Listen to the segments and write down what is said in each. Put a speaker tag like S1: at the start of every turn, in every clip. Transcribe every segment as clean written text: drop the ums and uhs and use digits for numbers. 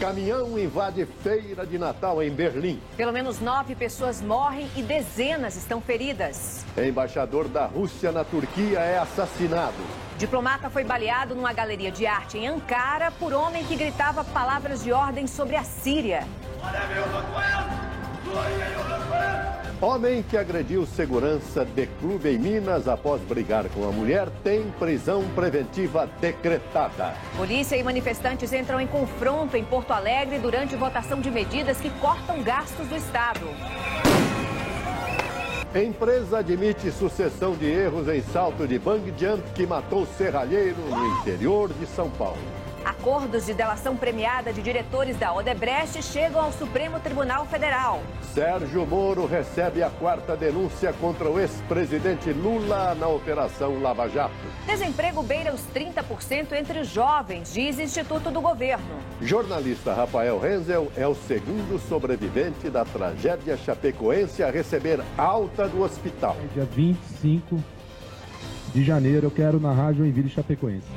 S1: Caminhão invade feira de Natal em Berlim.
S2: Pelo menos 9 pessoas morrem e dezenas estão feridas.
S1: Embaixador da Rússia na Turquia é assassinado.
S2: Diplomata foi baleado numa galeria de arte em Ankara por homem que gritava palavras de ordem sobre a Síria.
S1: Homem que agrediu segurança de clube em Minas após brigar com a mulher tem prisão preventiva decretada.
S2: Polícia e manifestantes entram em confronto em Porto Alegre durante votação de medidas que cortam gastos do Estado.
S1: Empresa admite sucessão de erros em salto de bungee jump que matou serralheiro no interior de São Paulo.
S2: Acordos de delação premiada de diretores da Odebrecht chegam ao Supremo Tribunal Federal.
S1: Sérgio Moro recebe a 4ª denúncia contra o ex-presidente Lula na Operação Lava Jato.
S2: Desemprego beira os 30% entre os jovens, diz Instituto do Governo.
S1: Jornalista Rafael Renzel é o segundo sobrevivente da tragédia chapecoense a receber alta do hospital.
S3: Dia 25 de janeiro eu quero na Rádio Joinville Chapecoense.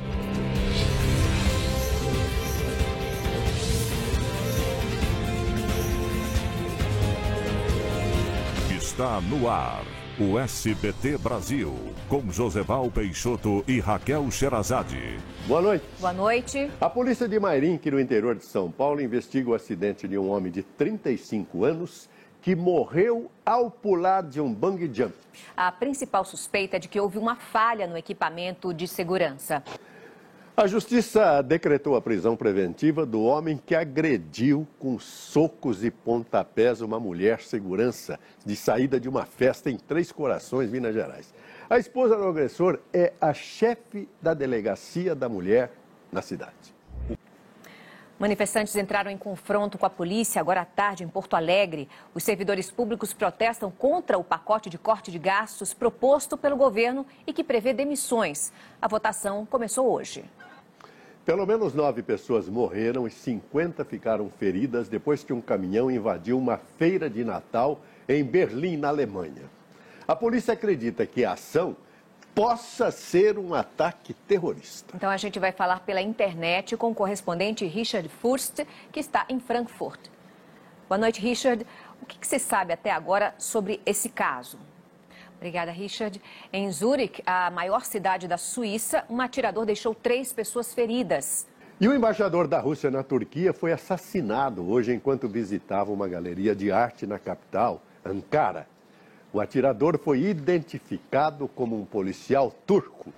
S4: Está no ar, o SBT Brasil, com Joseval Peixoto e Raquel Sherazade.
S1: Boa noite.
S2: Boa noite.
S1: A polícia de Mairinque, no interior de São Paulo, investiga o acidente de um homem de 35 anos que morreu ao pular de um bungee jump.
S2: A principal suspeita é de que houve uma falha no equipamento de segurança.
S1: A justiça decretou a prisão preventiva do homem que agrediu com socos e pontapés uma mulher segurança de saída de uma festa em Três Corações, Minas Gerais. A esposa do agressor é a chefe da delegacia da mulher na cidade.
S2: Manifestantes entraram em confronto com a polícia agora à tarde em Porto Alegre. Os servidores públicos protestam contra o pacote de corte de gastos proposto pelo governo e que prevê demissões. A votação começou hoje.
S1: Pelo menos 9 pessoas morreram e 50 ficaram feridas depois que um caminhão invadiu uma feira de Natal em Berlim, na Alemanha. A polícia acredita que a ação possa ser um ataque terrorista.
S2: Então a gente vai falar pela internet com o correspondente Richard Furst, que está em Frankfurt. Boa noite, Richard. O que se sabe até agora sobre esse caso? Obrigada, Richard. Em Zurique, a maior cidade da Suíça, um atirador deixou 3 pessoas feridas.
S1: E o embaixador da Rússia na Turquia foi assassinado hoje enquanto visitava uma galeria de arte na capital, Ankara. O atirador foi identificado como um policial turco.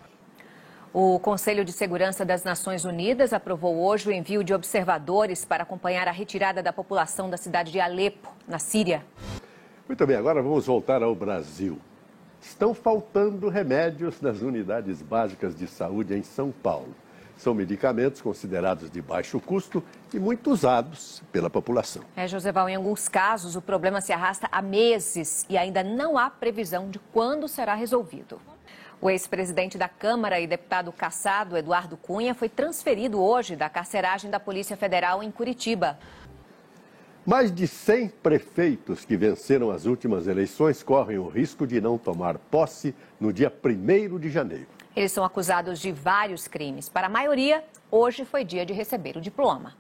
S2: O Conselho de Segurança das Nações Unidas aprovou hoje o envio de observadores para acompanhar a retirada da população da cidade de Alepo, na Síria.
S1: Muito bem, agora vamos voltar ao Brasil. Estão faltando remédios nas unidades básicas de saúde em São Paulo. São medicamentos considerados de baixo custo e muito usados pela população.
S2: Joseval, em alguns casos o problema se arrasta há meses e ainda não há previsão de quando será resolvido. O ex-presidente da Câmara e deputado cassado, Eduardo Cunha, foi transferido hoje da carceragem da Polícia Federal em Curitiba.
S1: Mais de 100 prefeitos que venceram as últimas eleições correm o risco de não tomar posse no dia 1º de janeiro.
S2: Eles são acusados de vários crimes. Para a maioria, hoje foi dia de receber o diploma.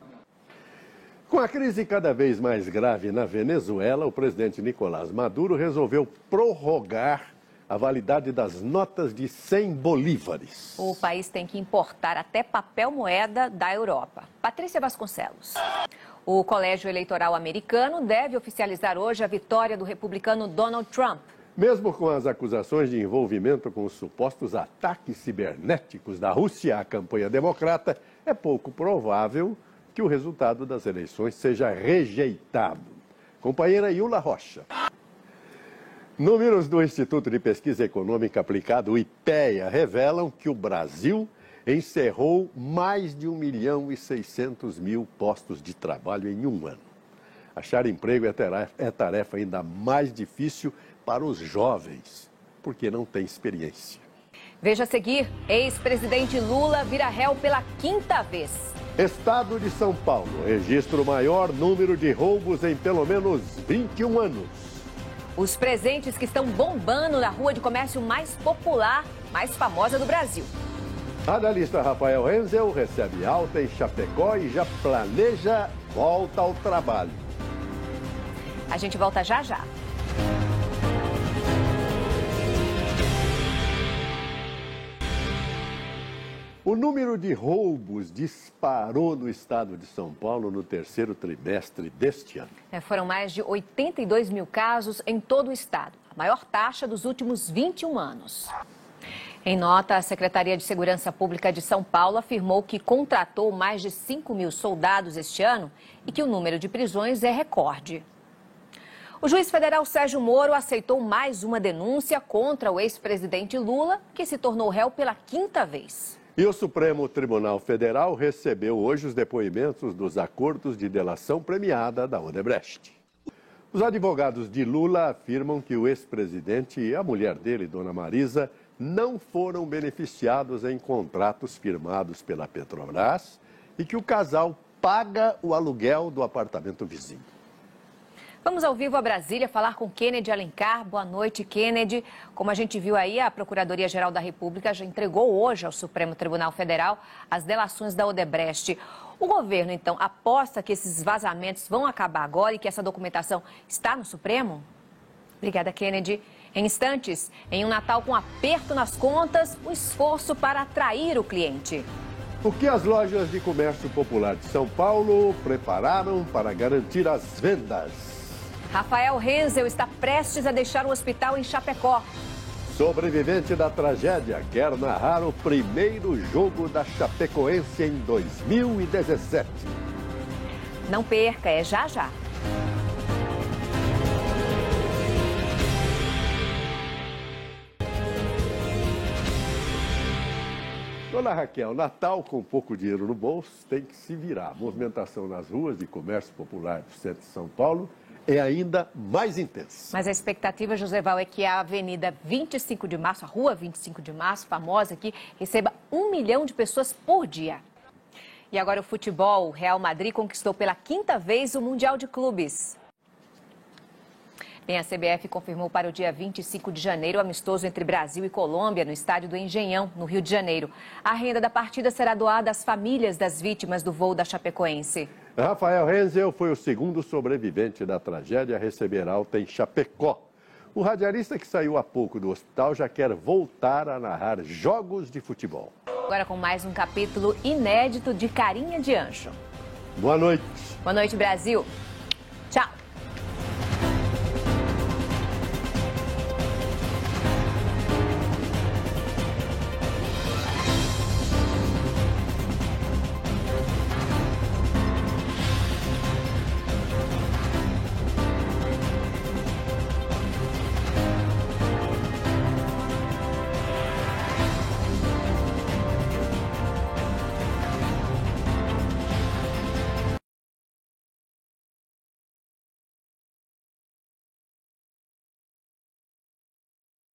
S1: Com a crise cada vez mais grave na Venezuela, o presidente Nicolás Maduro resolveu prorrogar a validade das notas de 100 bolívares.
S2: O país tem que importar até papel moeda da Europa. Patrícia Vasconcelos. O Colégio Eleitoral americano deve oficializar hoje a vitória do republicano Donald Trump.
S1: Mesmo com as acusações de envolvimento com os supostos ataques cibernéticos da Rússia à campanha democrata, é pouco provável que o resultado das eleições seja rejeitado. Companheira Yula Rocha. Números do Instituto de Pesquisa Econômica Aplicada, o IPEA, revelam que o Brasil encerrou mais de 1.600.000 postos de trabalho em um ano. Achar emprego é tarefa ainda mais difícil para os jovens, porque não tem experiência.
S2: Veja a seguir, ex-presidente Lula vira réu pela 5ª vez.
S1: Estado de São Paulo registra o maior número de roubos em pelo menos 21 anos.
S2: Os presentes que estão bombando na rua de comércio mais popular, mais famosa do Brasil.
S1: Analista Rafael Renzel recebe alta em Chapecó e já planeja volta ao trabalho.
S2: A gente volta já já.
S1: O número de roubos disparou no estado de São Paulo no terceiro trimestre deste ano.
S2: Foram mais de 82 mil casos em todo o estado, a maior taxa dos últimos 21 anos. Em nota, a Secretaria de Segurança Pública de São Paulo afirmou que contratou mais de 5 mil soldados este ano e que o número de prisões é recorde. O juiz federal Sérgio Moro aceitou mais uma denúncia contra o ex-presidente Lula, que se tornou réu pela 5ª vez.
S1: E o Supremo Tribunal Federal recebeu hoje os depoimentos dos acordos de delação premiada da Odebrecht. Os advogados de Lula afirmam que o ex-presidente e a mulher dele, Dona Marisa, não foram beneficiados em contratos firmados pela Petrobras e que o casal paga o aluguel do apartamento vizinho.
S2: Vamos ao vivo a Brasília falar com Kennedy Alencar. Boa noite, Kennedy. Como a gente viu aí, a Procuradoria-Geral da República já entregou hoje ao Supremo Tribunal Federal as delações da Odebrecht. O governo, então, aposta que esses vazamentos vão acabar agora e que essa documentação está no Supremo? Obrigada, Kennedy. Em instantes, em um Natal com aperto nas contas, o esforço para atrair o cliente.
S1: O que as lojas de comércio popular de São Paulo prepararam para garantir as vendas?
S2: Rafael Renzel está prestes a deixar o hospital em Chapecó.
S1: Sobrevivente da tragédia quer narrar o primeiro jogo da Chapecoense em 2017.
S2: Não perca, é já já.
S1: Dona Raquel, Natal com pouco dinheiro no bolso tem que se virar. A movimentação nas ruas de comércio popular do centro de São Paulo é ainda mais intensa.
S2: Mas a expectativa, Joseval, é que a Avenida 25 de Março, a Rua 25 de Março, famosa aqui, receba 1 milhão de pessoas por dia. E agora o futebol. O Real Madrid conquistou pela 5ª vez o Mundial de Clubes. Bem, a CBF confirmou para o dia 25 de janeiro o amistoso entre Brasil e Colômbia no estádio do Engenhão, no Rio de Janeiro. A renda da partida será doada às famílias das vítimas do voo da Chapecoense.
S1: Rafael Renzel foi o segundo sobrevivente da tragédia a receber alta em Chapecó. O radialista que saiu há pouco do hospital já quer voltar a narrar jogos de futebol.
S2: Agora com mais um capítulo inédito de Carinha de Anjo.
S1: Boa noite.
S2: Boa noite, Brasil.